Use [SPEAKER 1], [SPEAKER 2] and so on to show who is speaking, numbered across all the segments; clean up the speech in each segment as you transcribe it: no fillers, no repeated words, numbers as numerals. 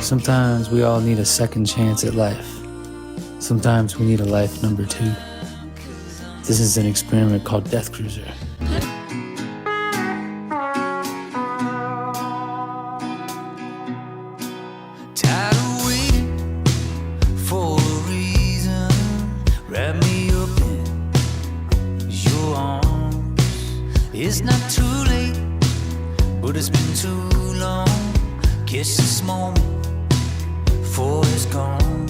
[SPEAKER 1] Sometimes we all need a second chance at life. Sometimes we need a life number two. This is an experiment called Deathcruiser.
[SPEAKER 2] Tired of waiting for a reason. Wrap me up in your arms. It's not too late, but it's been too long. Kiss this moment before it's gone.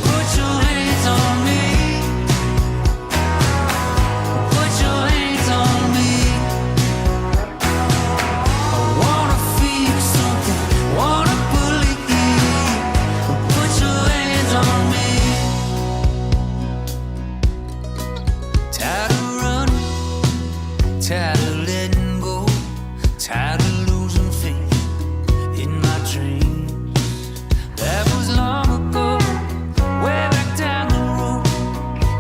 [SPEAKER 2] Put your hands on me. Put your hands on me. I wanna feel something, wanna believe. Put your hands on me. Tired of running, tired of letting go, tired of losing faith in my dreams. That was long ago, way back down the road.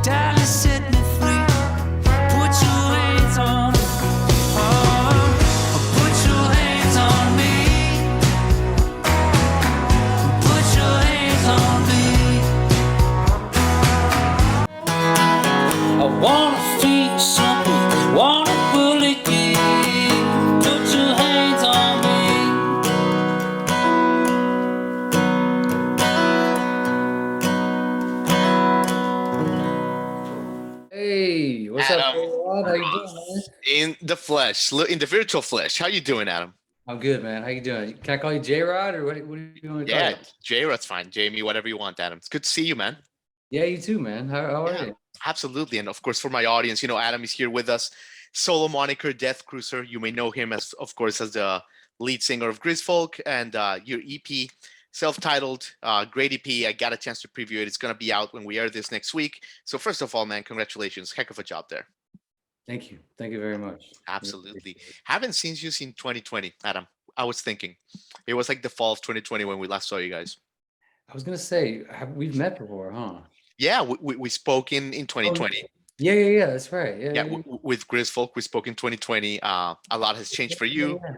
[SPEAKER 2] Darling, set me free. Put your hands on me. Oh, put your hands on me. Put your hands on me. I wanna feel something, wanna believe. Put your hands on me.
[SPEAKER 1] Hey, what's up,
[SPEAKER 3] Adam
[SPEAKER 1] Roth? How you
[SPEAKER 3] Roth
[SPEAKER 1] doing, man?
[SPEAKER 3] in the flesh, in the virtual flesh. How you doing, Adam?
[SPEAKER 1] I'm good, man. How you doing? Can I call you J-Rod or what do you want me to call
[SPEAKER 3] Yeah,
[SPEAKER 1] you?
[SPEAKER 3] Jay, that's fine. Jamie, whatever you want, Adam. It's good to see you, man.
[SPEAKER 1] Yeah, you too, man. How are
[SPEAKER 3] Yeah,
[SPEAKER 1] you?
[SPEAKER 3] absolutely. And of course, for my audience, Adam is here with us. Solo moniker, Deathcruiser. You may know him as, of course, as the lead singer of Grisfolk and your EP, self-titled, great EP. I got a chance to preview it. It's gonna be out when we air this next week. So first of all, man, congratulations. Heck of a job there.
[SPEAKER 1] Thank you. Thank you very much.
[SPEAKER 3] Absolutely. Haven't seen you since 2020, Adam. I was thinking it was like the fall of 2020 when we last saw you guys.
[SPEAKER 1] I was gonna say, we've met before, huh?
[SPEAKER 3] Yeah, we spoke in 2020.
[SPEAKER 1] Yeah. That's right.
[SPEAKER 3] Yeah, with Grisfolk, we spoke in 2020. A lot has changed for you.
[SPEAKER 1] Yeah.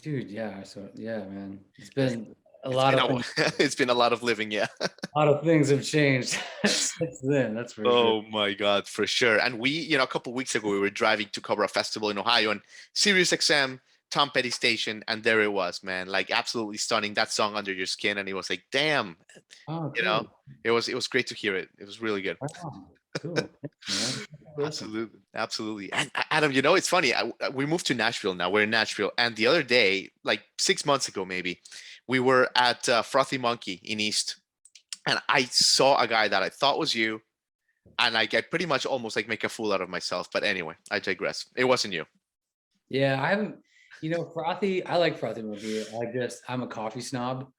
[SPEAKER 1] Dude, yeah. So yeah, man. It's
[SPEAKER 3] It's,
[SPEAKER 1] been a
[SPEAKER 3] it's
[SPEAKER 1] lot
[SPEAKER 3] been
[SPEAKER 1] of things.
[SPEAKER 3] it's been a lot of living, yeah.
[SPEAKER 1] A lot of things have changed since then. That's for sure.
[SPEAKER 3] Oh my God, for sure. And we, a couple weeks ago, we were driving to cover a festival in Ohio, and Sirius XM, Tom Petty station, and there it was, man. Like absolutely stunning. That song "Under Your Skin," and it was like, damn,
[SPEAKER 1] Oh,
[SPEAKER 3] you know,
[SPEAKER 1] cool.
[SPEAKER 3] it was great to hear it. It was really good.
[SPEAKER 1] Wow. Cool. Thanks, man. Listen.
[SPEAKER 3] Absolutely. And Adam, it's funny. We moved to Nashville now. We're in Nashville, and the other day, like 6 months ago, maybe, we were at Frothy Monkey in East, and I saw a guy that I thought was you, and I pretty much almost like make a fool out of myself. But anyway, I digress. It wasn't you.
[SPEAKER 1] Yeah, I haven't, Frothy, I like Frothy Monkey. I'm a coffee snob.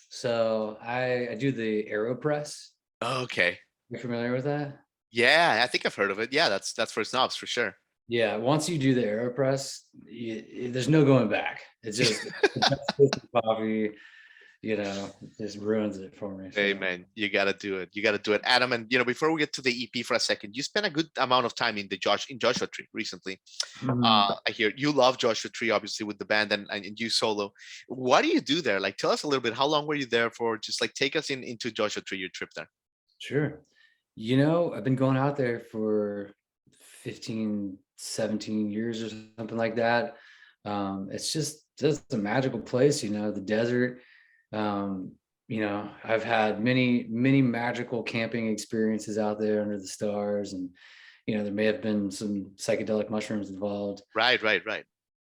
[SPEAKER 1] So I do the AeroPress.
[SPEAKER 3] Okay.
[SPEAKER 1] You familiar with that?
[SPEAKER 3] Yeah, I think I've heard of it. Yeah, that's for snobs for sure.
[SPEAKER 1] Yeah, once you do the AeroPress, there's no going back. It's just the best taste of coffee, it just ruins it for me.
[SPEAKER 3] Hey
[SPEAKER 1] So
[SPEAKER 3] man, you gotta do it. You gotta do it, Adam. And before we get to the EP for a second, you spent a good amount of time in Joshua Tree recently.
[SPEAKER 1] mhm.
[SPEAKER 3] I hear you love Joshua Tree, obviously with the band and you solo. What do you do there? Like, tell us a little bit. How long were you there for? Just like take us into Joshua Tree, your trip there.
[SPEAKER 1] Sure. I've been going out there for 15, 17 years or something like that. It's just a magical place, the desert. I've had many magical camping experiences out there under the stars, and there may have been some psychedelic mushrooms involved,
[SPEAKER 3] Right.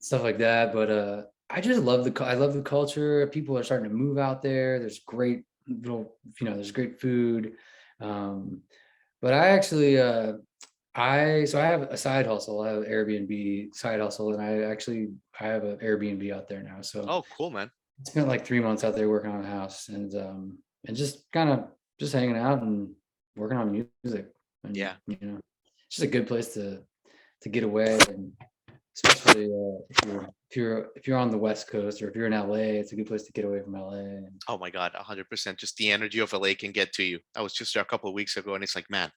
[SPEAKER 1] stuff like that. But I just love I love the culture. People are starting to move out there. There's great there's great food. Um, but I actually I have a side hustle. I have an Airbnb side hustle, and I have an Airbnb out there now. So
[SPEAKER 3] Oh, cool, man.
[SPEAKER 1] I spent like 3 months out there working on a house, and just kind of just hanging out and working on music. And
[SPEAKER 3] Yeah.
[SPEAKER 1] it's just a good place to get away, and especially if you're on the West Coast, or if you're in LA, it's a good place to get away from LA. And
[SPEAKER 3] Oh my God, 100%. Just the energy of LA can get to you. I was just there a couple of weeks ago, and it's like, man,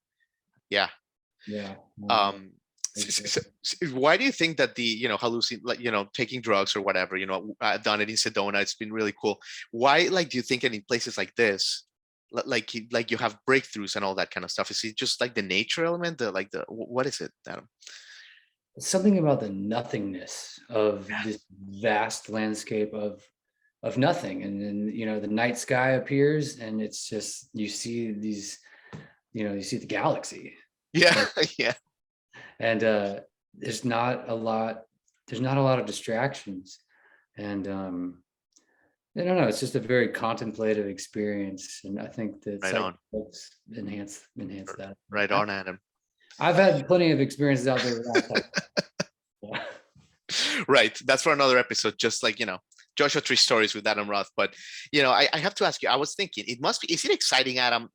[SPEAKER 3] yeah.
[SPEAKER 1] yeah,
[SPEAKER 3] Um, Why do you think that the like taking drugs or whatever, I've done it in Sedona, it's been really cool. Why, like, do you think in places like this, like you have breakthroughs and all that kind of stuff? Is it just like the nature element, what is it, Adam?
[SPEAKER 1] Something about the nothingness of
[SPEAKER 3] Yeah.
[SPEAKER 1] this vast landscape of nothing, and then the night sky appears, and it's just you see these, you see the galaxy,
[SPEAKER 3] Yeah.
[SPEAKER 1] and
[SPEAKER 3] Yeah.
[SPEAKER 1] and there's not a lot of distractions, and I don't know, it's just a very contemplative experience, and I think that
[SPEAKER 3] Right on.
[SPEAKER 1] psychedelics enhance that.
[SPEAKER 3] Right on, Adam.
[SPEAKER 1] I've had plenty of experiences out there without that. Yeah.
[SPEAKER 3] Right, that's for another episode, just like Joshua Tree stories with Adam Roth. But I have to ask you, I was thinking, is it exciting, Adam,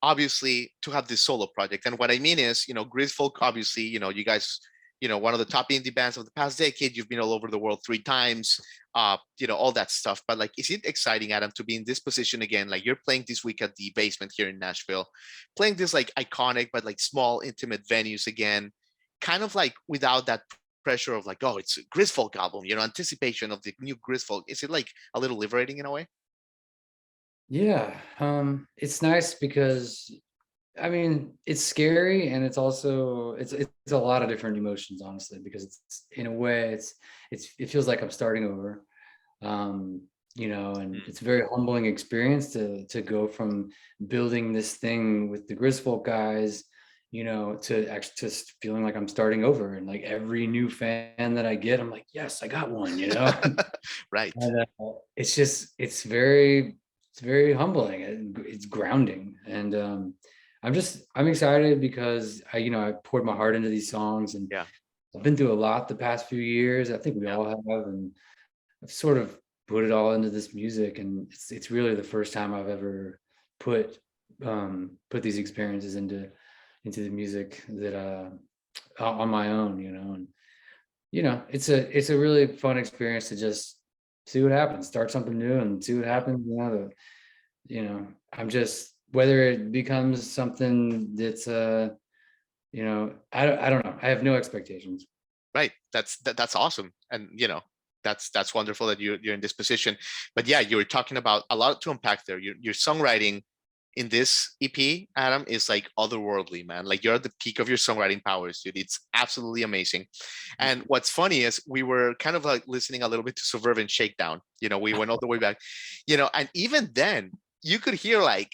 [SPEAKER 3] obviously, to have this solo project? And what I mean is, Grisfolk, obviously, you guys, one of the top indie bands of the past decade. You've been all over the world 3 times, all that stuff. But like, is it exciting, Adam, to be in this position again? Like, you're playing this week at the Basement here in Nashville, playing this like iconic but like small, intimate venues again, kind of like without that pressure of like, oh, it's a Grisfolk album, anticipation of the new Grisfolk. Is it like a little liberating in a way?
[SPEAKER 1] Yeah, it's nice because I mean, it's scary, and it's also it's a lot of different emotions, honestly, because it's in a way it feels like I'm starting over. And
[SPEAKER 3] Mm.
[SPEAKER 1] it's a very humbling experience to go from building this thing with the Griswold guys, to actually just feeling like I'm starting over, and like every new fan that I get, I'm like, yes, I got one.
[SPEAKER 3] Right.
[SPEAKER 1] And it's very humbling, and it's grounding, and I'm excited because I poured my heart into these songs, and
[SPEAKER 3] Yeah.
[SPEAKER 1] I've been through a lot the past few years. I think we
[SPEAKER 3] Yeah.
[SPEAKER 1] all have, and I've sort of put it all into this music, and it's really the first time I've ever put put these experiences into the music that on my own, and it's a really fun experience to just see what happens, start something new and see what
[SPEAKER 3] Yeah.
[SPEAKER 1] happens. I'm just, whether it becomes something that's I don't know. I have no expectations.
[SPEAKER 3] Right. That's awesome. And that's wonderful that you're in this position. But yeah, you were talking about a lot to unpack there. Your songwriting in this EP, Adam, is like otherworldly, man. Like, you're at the peak of your songwriting powers, dude. It's absolutely amazing. And what's funny is we were kind of like listening a little bit to Suburban Shakedown. We went all the way back, and even then you could hear like,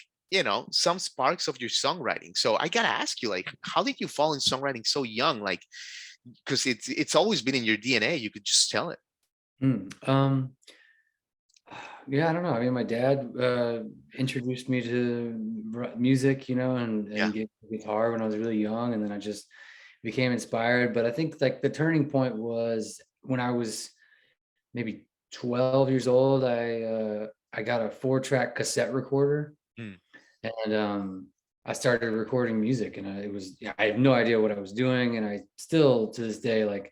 [SPEAKER 3] some sparks of your songwriting. So I gotta ask you, like, how did you fall in songwriting so young? Like, because it's always been in your DNA. You could just tell it.
[SPEAKER 1] Hmm. Yeah, I don't know. I mean, my dad introduced me to music, and
[SPEAKER 3] Yeah.
[SPEAKER 1] guitar when I was really young, and then I just became inspired. But I think like the turning point was when I was maybe 12 years old. I got a 4-track cassette recorder,
[SPEAKER 3] Mm.
[SPEAKER 1] and I started recording music, and I have no idea what I was doing, and I still to this day like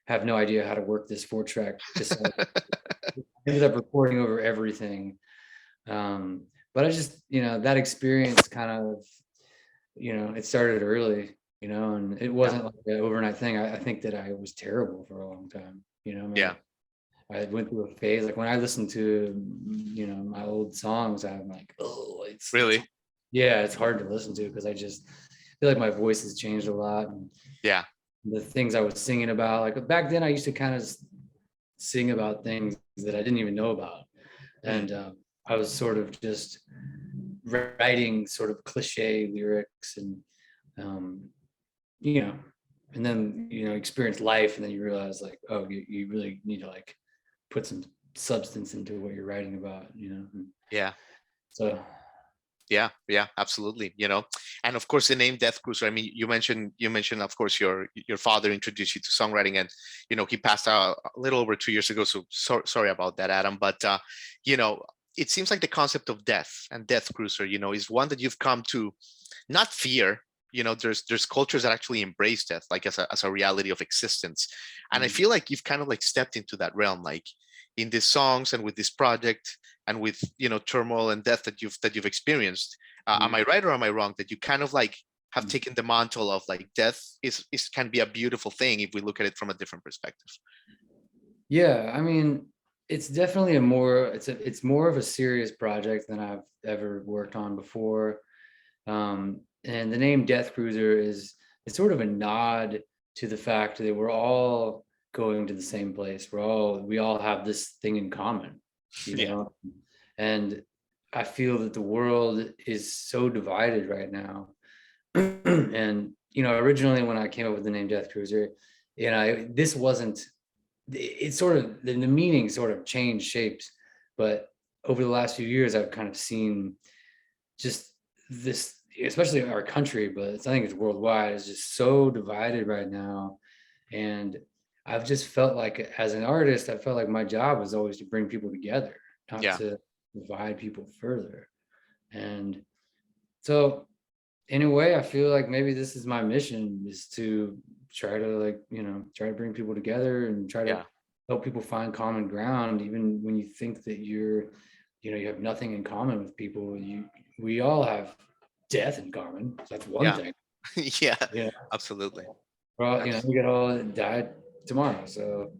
[SPEAKER 1] have no idea how to work this 4-track cassette. Ended up recording over everything. But I just, that experience kind of, it started early, and it
[SPEAKER 3] Yeah.
[SPEAKER 1] wasn't like an overnight thing. I think that I was terrible for a long time.
[SPEAKER 3] Yeah.
[SPEAKER 1] I went through a phase like when I listen to, my old songs, I'm like, oh,
[SPEAKER 3] Really.
[SPEAKER 1] yeah, it's hard to listen to because I just feel like my voice has changed a lot, and
[SPEAKER 3] Yeah.
[SPEAKER 1] the things I was singing about, like back then I used to kind of sing about things that I didn't even know about.
[SPEAKER 3] Mm.
[SPEAKER 1] And I was sort of just writing sort of cliche lyrics, and um, you know, and then experience life, and then you realize like, oh, you really need to like put some substance into what you're writing about. And
[SPEAKER 3] Yeah.
[SPEAKER 1] so
[SPEAKER 3] Yeah. Yeah. Absolutely. And of course, the name Deathcruiser. I mean, you mentioned, of course, your father introduced you to songwriting, and he passed out a little over 2 years ago. So sorry about that, Adam. But you know, it seems like the concept of death and Deathcruiser, is one that you've come to not fear. There's cultures that actually embrace death, like as a reality of existence. And I
[SPEAKER 1] mm,
[SPEAKER 3] feel like you've kind of like stepped into that realm, like in these songs and with this project and with turmoil and death that you've experienced. Am
[SPEAKER 1] mm.
[SPEAKER 3] I right or am I wrong that you kind of like have taken the mantle of like death is can be a beautiful thing if we look at it from a different perspective.
[SPEAKER 1] Yeah, I mean, it's definitely it's more of a serious project than I've ever worked on before. And the name Deathcruiser is it's sort of a nod to the fact that we're all going to the same place. We all have this thing in common, you
[SPEAKER 3] Yeah,
[SPEAKER 1] know. And I feel that the world is so divided right now. And originally when I came up with the name Deathcruiser, this wasn't it sort of the meaning sort of changed shapes, but over the last few years I've kind of seen just this, especially in our country, but I think it's worldwide, is just so divided right now. And I've just felt like, as an artist, I felt like my job was always to bring people together, not
[SPEAKER 3] yeah,
[SPEAKER 1] to divide people further. And so in a way, I feel like maybe this is my mission, is to try to, try to bring people together and try to
[SPEAKER 3] yeah,
[SPEAKER 1] help people find common ground, even when you think that you have nothing in common with people. We all have death in common. So that's one
[SPEAKER 3] yeah.
[SPEAKER 1] thing.
[SPEAKER 3] Yeah,
[SPEAKER 1] Yeah.
[SPEAKER 3] absolutely.
[SPEAKER 1] Well, we
[SPEAKER 3] Absolutely.
[SPEAKER 1] could all die tomorrow. So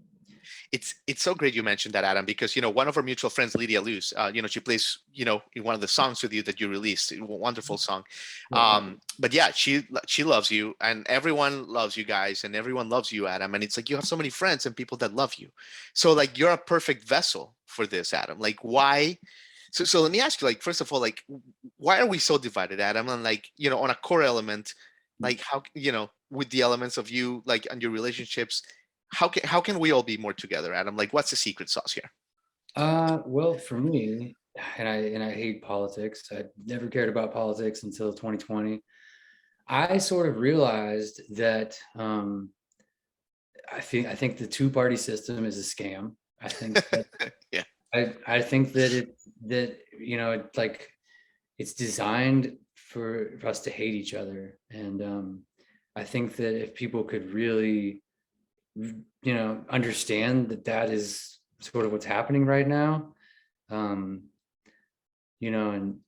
[SPEAKER 3] It's so great you mentioned that, Adam, because one of our mutual friends, Lydia Luz, she plays in one of the songs with you that you released, a wonderful song.
[SPEAKER 1] yeah, thank you.
[SPEAKER 3] But yeah, she loves you, and everyone loves you guys, and everyone loves you, Adam. And it's like you have so many friends and people that love you, so like you're a perfect vessel for this, Adam. Like why? So let me ask you, like, first of all, like, why are we so divided, Adam? And like, on a core element, like how, with the elements of you, like, and your relationships, how can we all be more together, Adam? Like, what's the secret sauce here?
[SPEAKER 1] Well, for me, and I hate politics. I never cared about politics until 2020. I sort of realized that I think the two-party system is a scam. I think that
[SPEAKER 3] Yeah,
[SPEAKER 1] I think that it's designed for us to hate each other. And I think that if people could really, understand that that is sort of what's happening right now, um, and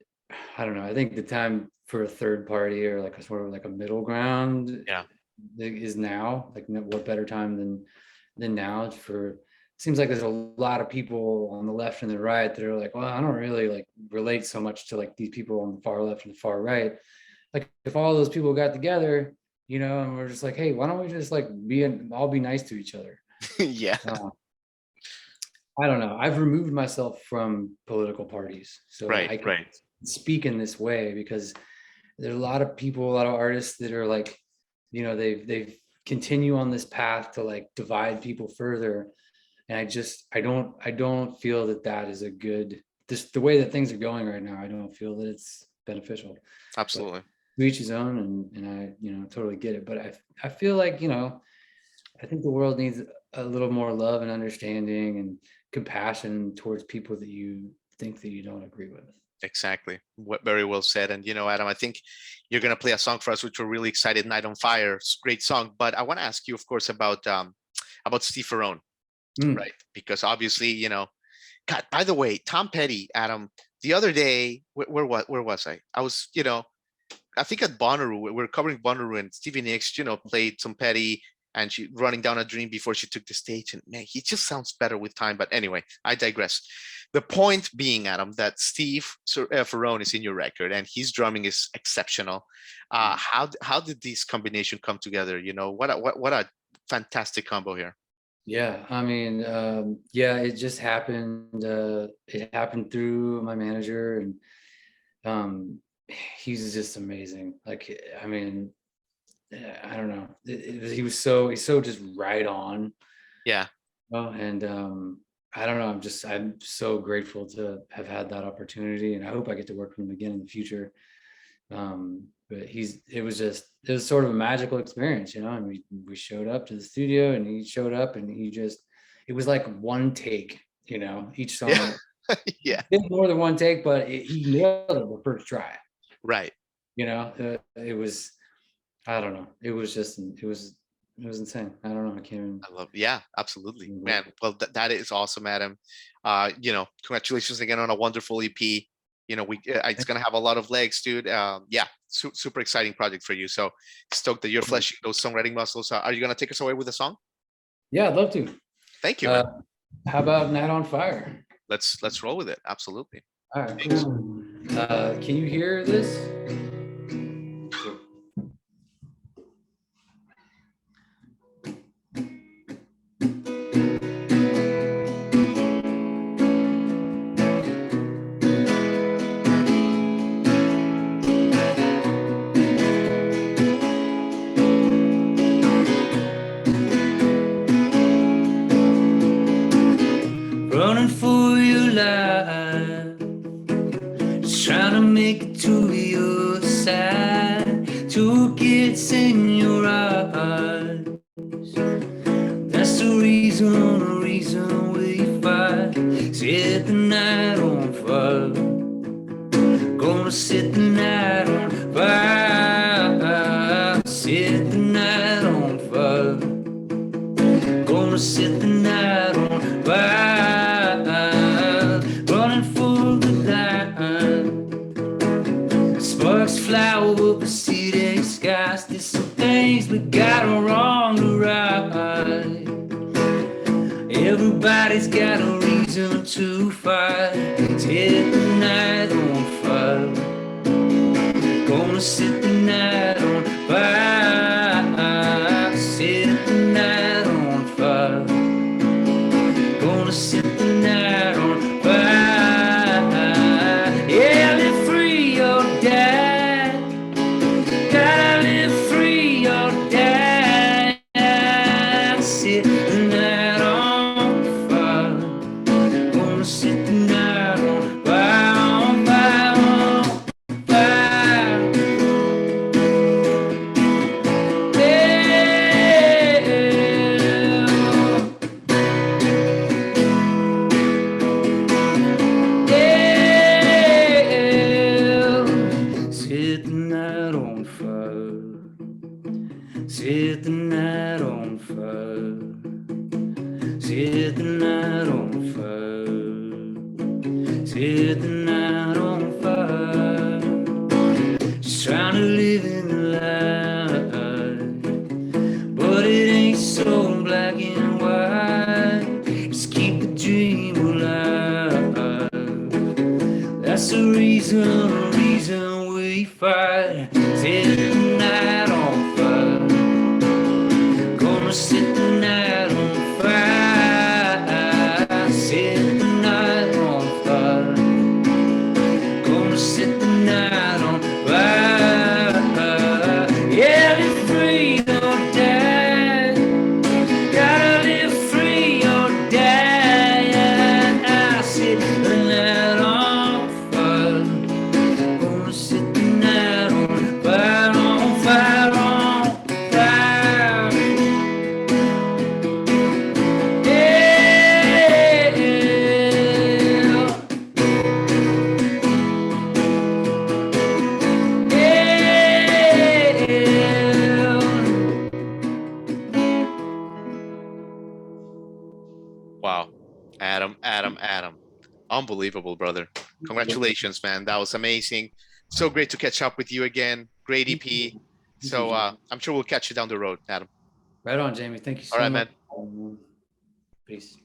[SPEAKER 1] I don't know, I think the time for a third party, or like a sort of like a middle ground,
[SPEAKER 3] yeah,
[SPEAKER 1] is now. Like, what better time than now for, seems like there's a lot of people on the left and the right that are like, well, I don't really like relate so much to like these people on the far left and the far right. Like, if all those people got together, and we're just like, hey, why don't we just like all be nice to each other?
[SPEAKER 3] yeah,
[SPEAKER 1] uh, I don't know, I've removed myself from political parties so
[SPEAKER 3] right,
[SPEAKER 1] I can
[SPEAKER 3] right.
[SPEAKER 1] speak in this way, because there's a lot of people, a lot of artists that are like, they've continue on this path to like divide people further. And I don't feel that that is a good, just the way that things are going right now, I don't feel that it's beneficial. But
[SPEAKER 3] Absolutely.
[SPEAKER 1] to each his own, and I totally get it. But I feel like, I think the world needs a little more love and understanding and compassion towards people that you think that you don't agree with.
[SPEAKER 3] Exactly. What Very well said. And Adam, I think you're gonna play a song for us, which we're really excited. "Night on Fire." It's a great song. But I want to ask you, of course, about Steve Ferrone,
[SPEAKER 1] Mm,
[SPEAKER 3] right? Because obviously, God, by the way, Tom Petty, Adam, the other day, where was I? I was, I think at Bonnaroo, we were covering Bonnaroo, and Stevie Nicks, played some Petty, and she running down a dream before she took the stage. And man, he just sounds better with time. But anyway, I digress. The point being, Adam, that Steve Ferrone is in your record, and his drumming is exceptional.
[SPEAKER 1] mm.
[SPEAKER 3] How did this combination come together? What a fantastic combo here.
[SPEAKER 1] Yeah, I mean, yeah, it just happened. It happened through my manager, and um, he's just amazing. Like, I mean, I don't know. He's so just right on.
[SPEAKER 3] Yeah,
[SPEAKER 1] And I don't know. I'm so grateful to have had that opportunity, and I hope I get to work with him again in the future. But it was sort of a magical experience, and we showed up to the studio, and he showed up, and it was like one take, each
[SPEAKER 3] yeah,
[SPEAKER 1] song.
[SPEAKER 3] yeah.
[SPEAKER 1] Did more than one take, but he nailed it the first try.
[SPEAKER 3] Right.
[SPEAKER 1] It was, I don't know, it was insane. I don't know, I can't
[SPEAKER 3] I love. Yeah, absolutely,
[SPEAKER 1] even.
[SPEAKER 3] man. Well, that is awesome, Adam. Congratulations again on a wonderful EP. you know, it's gonna have a lot of legs, dude. Yeah, super exciting project for you. So stoked that you're fleshing those songwriting muscles. Are you gonna take us away with a song?
[SPEAKER 1] Yeah, I'd love to.
[SPEAKER 3] Thank you, man.
[SPEAKER 1] How about Night on Fire?
[SPEAKER 3] Let's roll with it. Absolutely.
[SPEAKER 1] All right, cool. Can you hear this?
[SPEAKER 2] Running for your life, just trying to make it to the other side. Two kids in your eyes, that's the reason we fight. Set the night on fire, gonna set the night on fire. Set the night on fire, gonna set the night on fire. Running for the light, sparks fly over the city skies. There's some things we got wrong to right. Everybody's got a reason to fight. Set the night on fire, gonna set the night on fire. Set the night on fire, gonna set the night on fire. Yeah, live free or die. Gotta live free or die. Set the night on fire, gonna set the night on fire, on fire, on fire. Set the night on fire. Set the night on fire. Set the night on fire. Set the night on fire. Just trying to live in the light, but it ain't so black and white. Just keep the dream alive. That's the reason we fight. Set the night on fire, gonna set the night on fire. Set the night on fire, gonna set the night on fire. Yeah, live free or die. Gotta live free or die. Set the night on fire, gonna set the night on fire, on fire, on fire. Yeah. Yeah.
[SPEAKER 3] Wow. Adam. Unbelievable, brother. Congratulations, man. That was amazing. So great to catch up with you again. Great EP. So I'm sure we'll catch you down the road, Adam.
[SPEAKER 1] Right on, Jamie. Thank you
[SPEAKER 3] All
[SPEAKER 1] so
[SPEAKER 3] right,
[SPEAKER 1] much.
[SPEAKER 3] man.
[SPEAKER 1] Peace.